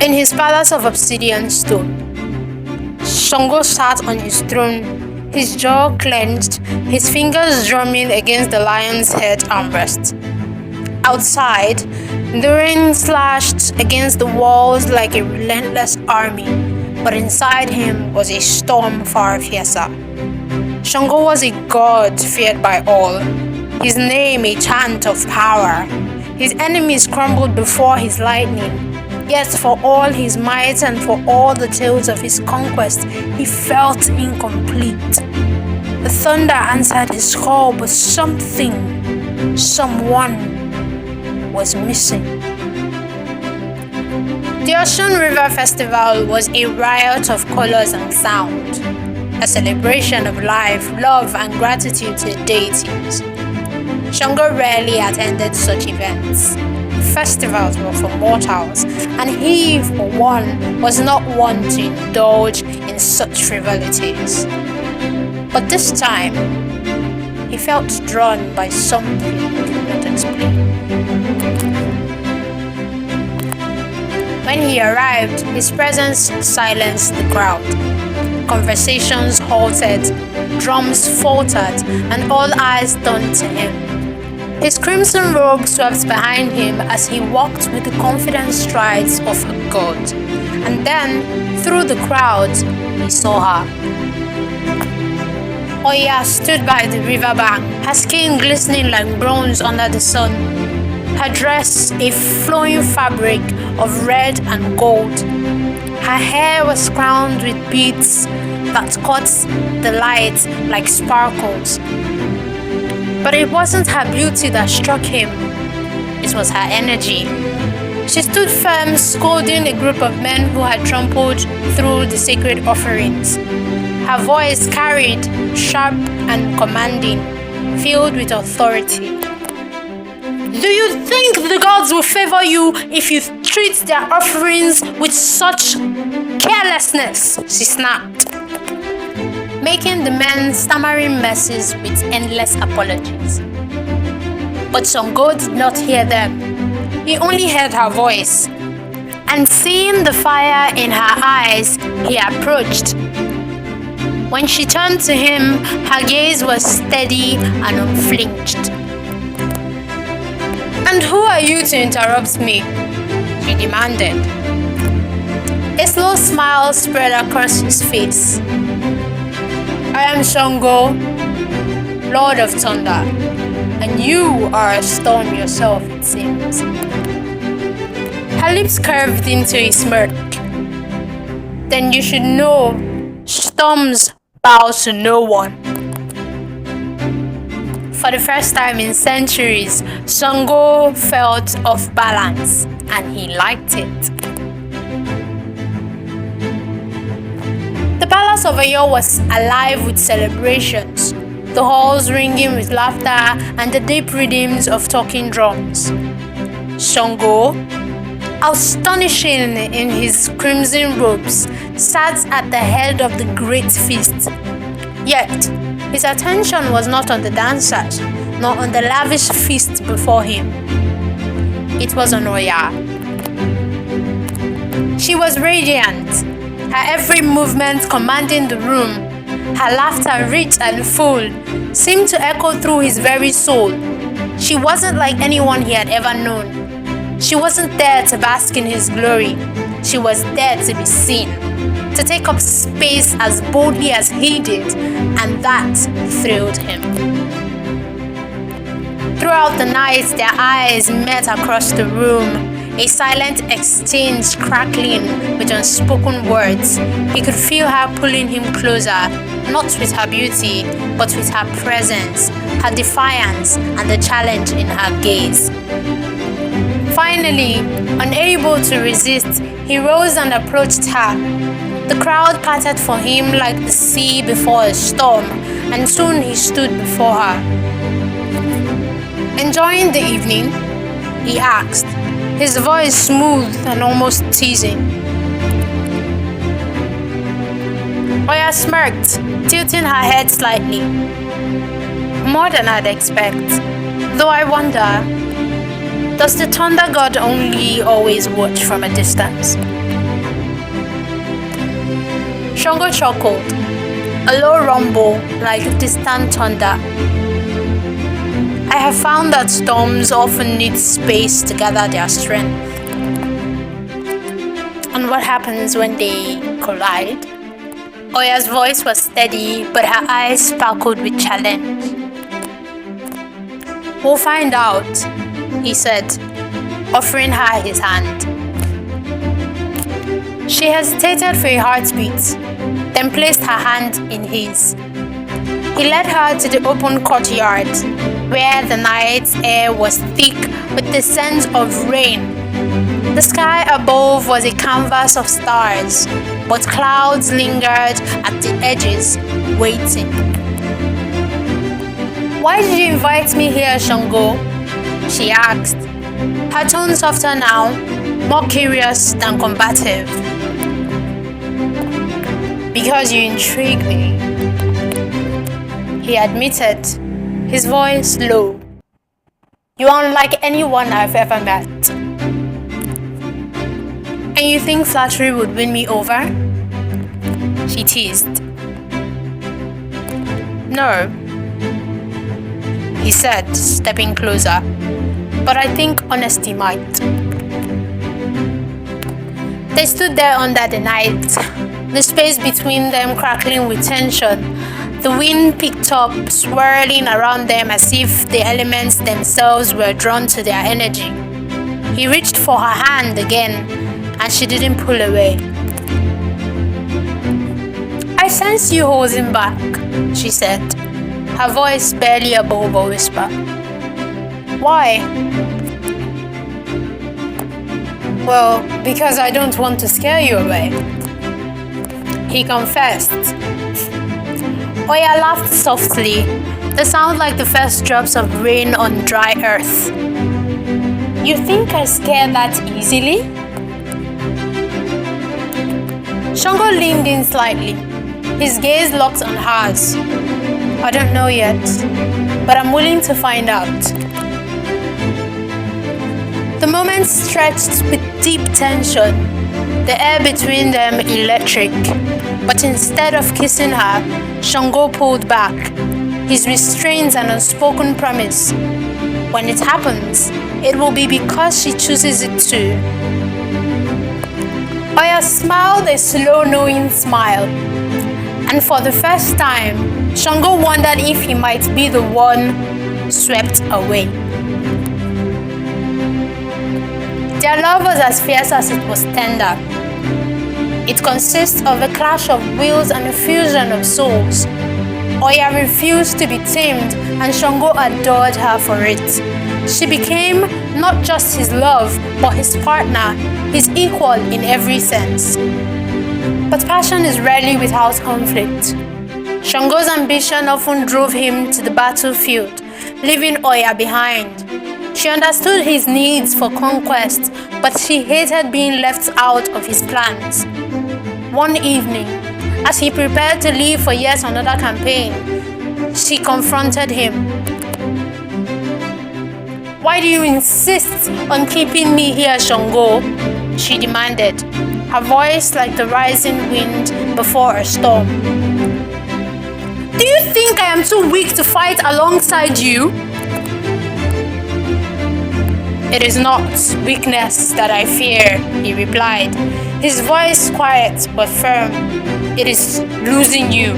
In his palace of obsidian stone, Sango sat on his throne, his jaw clenched, his fingers drumming against the lion's head armrest. Outside, the rain slashed against the walls like a relentless army, but inside him was a storm far fiercer. Sango was a god feared by all, his name a chant of power. His enemies crumbled before his lightning, yet for all his might and for all the tales of his conquest, he felt incomplete. The thunder answered his call, but someone was missing. The Ocean River Festival was a riot of colors and sound, a celebration of life, love, and gratitude to the deities. Sango rarely attended such events. Festivals were for mortals, and he, for one, was not one to indulge in such frivolities. But this time, he felt drawn by something he could not explain. When he arrived, his presence silenced the crowd. Conversations halted, drums faltered, and all eyes turned to him. His crimson robe swept behind him as he walked with the confident strides of a god. And then, through the crowd, he saw her. OYA stood by the riverbank, her skin glistening like bronze under the sun. Her dress a flowing fabric of red and gold. Her hair was crowned with beads that caught the light like sparkles. But it wasn't her beauty that struck him, it was her energy. She stood firm, scolding a group of men who had trampled through the sacred offerings. Her voice carried, sharp and commanding, filled with authority. Do you think the gods will favor you if you treat their offerings with such carelessness? She snapped, making the men stammering messes with endless apologies. But Sango did not hear them. He only heard her voice. And seeing the fire in her eyes, he approached. When she turned to him, her gaze was steady and unflinched. "And who are you to interrupt me?" she demanded. A slow smile spread across his face. "I am Sango, Lord of Thunder, and you are a storm yourself, it seems." Her lips curved into a smirk. "Then you should know, storms bow to no one." For the first time in centuries, Sango felt off balance, and he liked it. The palace of OYA was alive with celebrations, the halls ringing with laughter and the deep rhythms of talking drums. Sango, astonishing in his crimson robes, sat at the head of the great feast. Yet, his attention was not on the dancers, nor on the lavish feast before him. It was on OYA. She was radiant, her every movement commanding the room. Her laughter, rich and full, seemed to echo through his very soul. She wasn't like anyone he had ever known. She wasn't there to bask in his glory. She was there to be seen, to take up space as boldly as he did, and that thrilled him. Throughout the night, their eyes met across the room, a silent exchange crackling with unspoken words. He could feel her pulling him closer, not with her beauty, but with her presence, her defiance, and the challenge in her gaze. Finally, unable to resist, he rose and approached her. The crowd parted for him like the sea before a storm, and soon he stood before her. "Enjoying the evening?" he asked, his voice smooth and almost teasing. OYA smirked, tilting her head slightly. "More than I'd expect. Though I wonder, does the thunder god only always watch from a distance?" Shango chuckled, a low rumble like distant thunder. I have found that storms often need space to gather their strength. And what happens when they collide? Oya's voice was steady, but her eyes sparkled with challenge. We'll find out, he said, offering her his hand. She hesitated for a heartbeat, then placed her hand in his. He led her to the open courtyard, where the night air was thick with the scent of rain. The sky above was a canvas of stars, but clouds lingered at the edges, waiting. Why did you invite me here, Shango? She asked, her tone softer now, more curious than combative. Because you intrigue me, he admitted, his voice low. You are unlike anyone I've ever met. And you think flattery would win me over? She teased. No, he said, stepping closer. But I think honesty might. They stood there under the night, the space between them crackling with tension. The wind picked up, swirling around them as if the elements themselves were drawn to their energy. He reached for her hand again, and she didn't pull away. I sense you holding back, she said, her voice barely above a whisper. Why? Well, because I don't want to scare you away, he confessed. Oya laughed softly, the sound like the first drops of rain on dry earth. You think I scare that easily? Shango leaned in slightly, his gaze locked on hers. I don't know yet, but I'm willing to find out. The moment stretched with deep tension, the air between them electric. But instead of kissing her, Shango pulled back, his restraint an unspoken promise. When it happens, it will be because she chooses it to. Oya smiled a slow, knowing smile, and for the first time, Shango wondered if he might be the one swept away. Their love was as fierce as it was tender. It consists of a clash of wills and a fusion of souls. Oya refused to be tamed, and Shango adored her for it. She became not just his love, but his partner, his equal in every sense. But passion is rarely without conflict. Shango's ambition often drove him to the battlefield, leaving Oya behind. She understood his needs for conquest, but she hated being left out of his plans. One evening, as he prepared to leave for yet another campaign, she confronted him. Why do you insist on keeping me here, Shango? She demanded, her voice like the rising wind before a storm. Do you think I am too weak to fight alongside you? It is not weakness that I fear, he replied, his voice quiet but firm. It is losing you.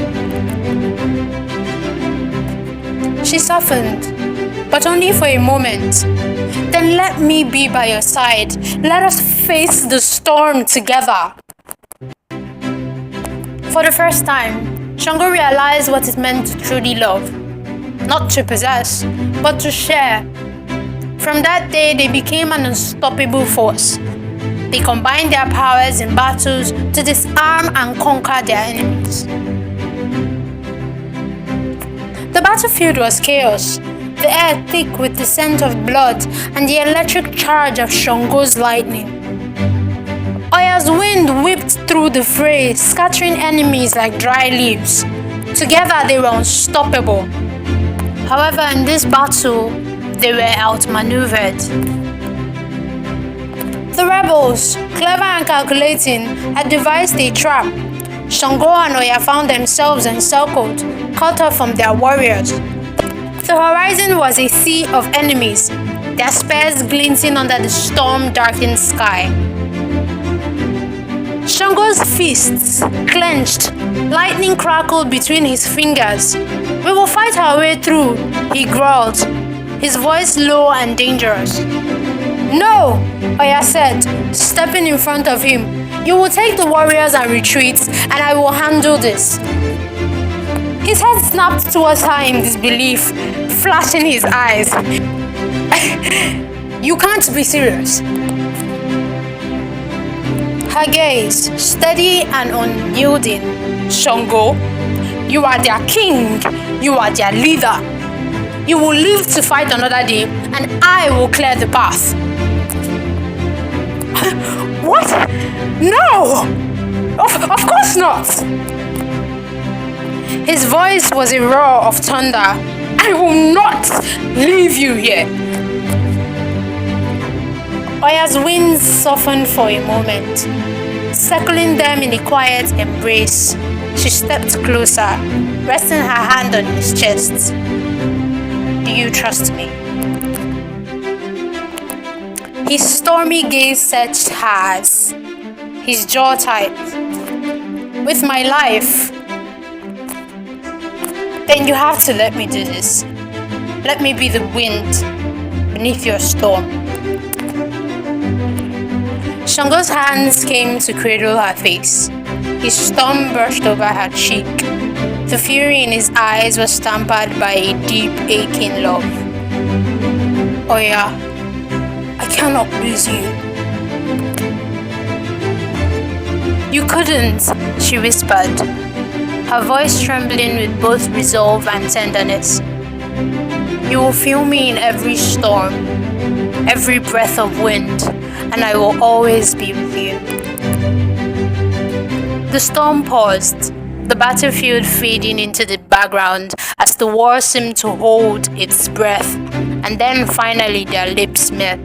She softened, but only for a moment. Then let me be by your side. Let us face the storm together. For the first time, Shango realized what it meant to truly love. Not to possess, but to share. From that day, they became an unstoppable force. They combined their powers in battles to disarm and conquer their enemies. The battlefield was chaos, the air thick with the scent of blood and the electric charge of Shango's lightning. Oya's wind whipped through the fray, scattering enemies like dry leaves. Together they were unstoppable. However, in this battle, they were outmaneuvered. The rebels, clever and calculating, had devised a trap. Shango and Oya found themselves encircled, cut off from their warriors. The horizon was a sea of enemies, their spears glinting under the storm-darkened sky. Shango's fists clenched, lightning crackled between his fingers. "We will fight our way through," he growled, his voice low and dangerous. "No," Oya said, stepping in front of him. "You will take the warriors and retreat, and I will handle this." His head snapped towards her in disbelief, flashing his eyes. "You can't be serious." Her gaze, steady and unyielding. "Shango, you are their king. You are their leader. You will live to fight another day, and I will clear the path." "What? No! Of course not!" His voice was a roar of thunder. "I will not leave you here." Oya's wings softened for a moment, circling them in a quiet embrace. She stepped closer, resting her hand on his chest. "Do you trust me?" His stormy gaze searched hers, his jaw tight. "With my life." "Then you have to let me do this. Let me be the wind beneath your storm." Shango's hands came to cradle her face. His thumb brushed over her cheek. The fury in his eyes was tempered by a deep, aching love. "Oya, I cannot lose you." "You couldn't," she whispered, her voice trembling with both resolve and tenderness. "You will feel me in every storm, every breath of wind, and I will always be with you." The storm paused, the battlefield fading into the background as the war seemed to hold its breath, and then finally their lips met.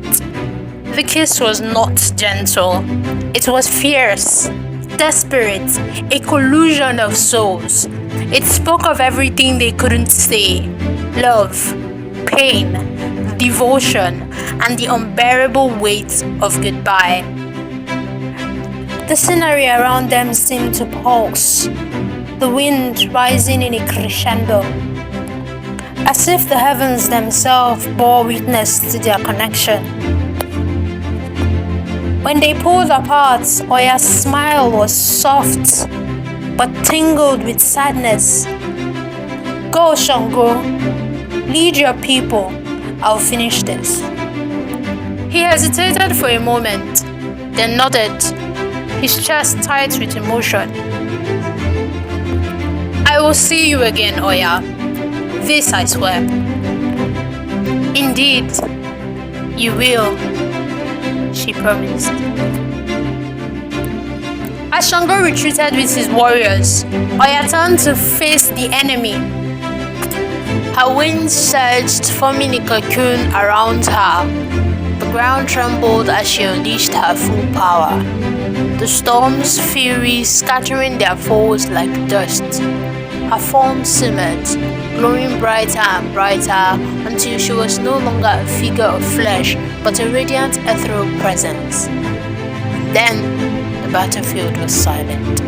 The kiss was not gentle, it was fierce, desperate, a collusion of souls. It spoke of everything they couldn't say: love, pain, devotion, and the unbearable weight of goodbye. The scenery around them seemed to pulse, the wind rising in a crescendo, as if the heavens themselves bore witness to their connection. When they pulled apart, Oya's smile was soft, but tingled with sadness. "Go, Shango. Lead your people. I'll finish this." He hesitated for a moment, then nodded, his chest tight with emotion. "I will see you again, Oya. This I swear." "Indeed, you will," she promised. As Shango retreated with his warriors, Oya turned to face the enemy. Her wings surged, forming a cocoon around her. The ground trembled as she unleashed her full power, the storm's fury scattering their foes like dust. Her form simmered, glowing brighter and brighter until she was no longer a figure of flesh, but a radiant ethereal presence. And then the battlefield was silent.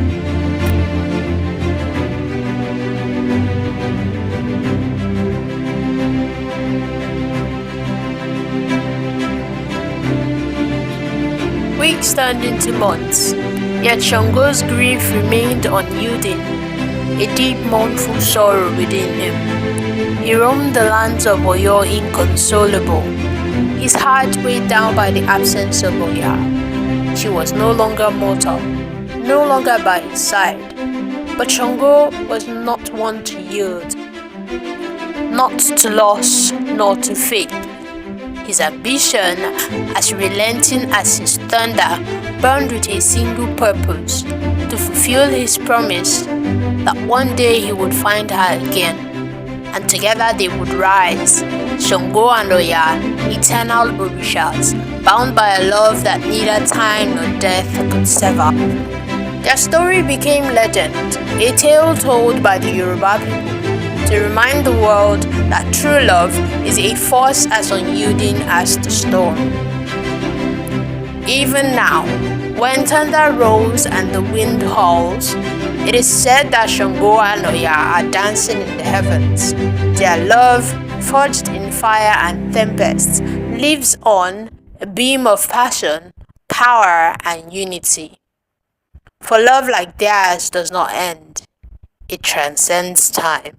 Weeks turned into months, yet Shango's grief remained unyielding, a deep mournful sorrow within him. He roamed the lands of OYA inconsolable, his heart weighed down by the absence of OYA. She was no longer mortal, no longer by his side, but Shango was not one to yield, not to loss nor to fate. His ambition, as relenting as his thunder, burned with a single purpose: to fulfill his promise that one day he would find her again, and together they would rise, Shango and OYA, eternal orishas, bound by a love that neither time nor death could sever. Their story became legend, a tale told by the Yoruba people to remind the world that true love is a force as unyielding as the storm. Even now, when thunder rolls and the wind howls, it is said that SANGO and OYA are dancing in the heavens. Their love, forged in fire and tempest, lives on, a beam of passion, power, and unity. For love like theirs does not end, it transcends time.